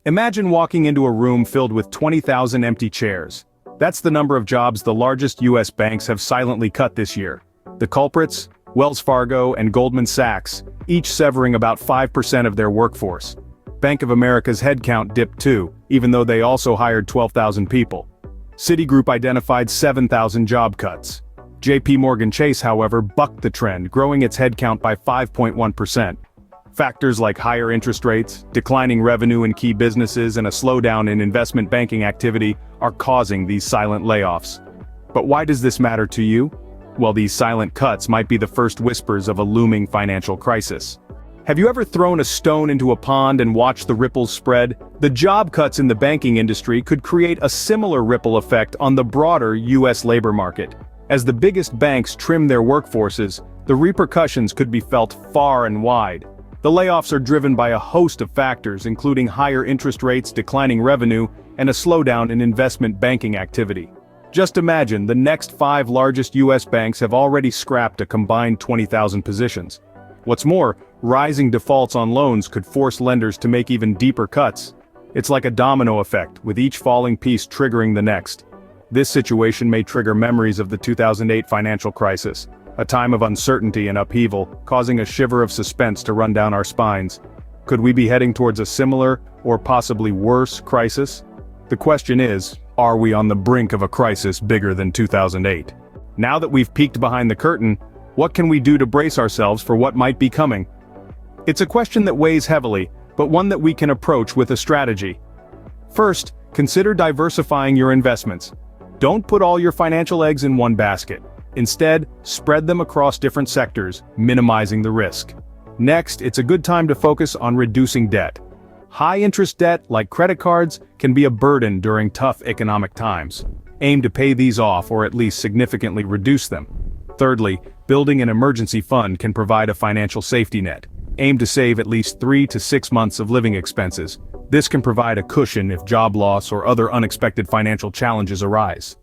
Imagine walking into a room filled with 20,000 empty chairs. That's the number of jobs the largest US banks have silently cut this year. The culprits? Wells Fargo and Goldman Sachs, each severing about 5% of their workforce. Bank of America's headcount dipped too, even though they also hired 12,000 people. Citigroup identified 7,000 job cuts. JP Morgan Chase, however, bucked the trend, growing its headcount by 5.1%. Factors like higher interest rates, declining revenue in key businesses, and a slowdown in investment banking activity are causing these silent layoffs. But why does this matter to you? Well, these silent cuts might be the first whispers of a looming financial crisis. Have you ever thrown a stone into a pond and watched the ripples spread? The job cuts in the banking industry could create a similar ripple effect on the broader US labor market. As the biggest banks trim their workforces, the repercussions could be felt far and wide. The layoffs are driven by a host of factors, including higher interest rates, declining revenue, and a slowdown in investment banking activity. Just imagine, the next 5 largest US banks have already scrapped a combined 20,000 positions. What's more, rising defaults on loans could force lenders to make even deeper cuts. It's like a domino effect, with each falling piece triggering the next. This situation may trigger memories of the 2008 financial crisis, a time of uncertainty and upheaval, causing a shiver of suspense to run down our spines. Could we be heading towards a similar, or possibly worse, crisis? The question is, are we on the brink of a crisis bigger than 2008? Now that we've peeked behind the curtain, what can we do to brace ourselves for what might be coming? It's a question that weighs heavily, but one that we can approach with a strategy. First, consider diversifying your investments. Don't put all your financial eggs in one basket. Instead, spread them across different sectors, minimizing the risk. Next, it's a good time to focus on reducing debt. High-interest debt, like credit cards, can be a burden during tough economic times. Aim to pay these off or at least significantly reduce them. Thirdly, building an emergency fund can provide a financial safety net. Aim to save at least 3 to 6 months of living expenses. This can provide a cushion if job loss or other unexpected financial challenges arise.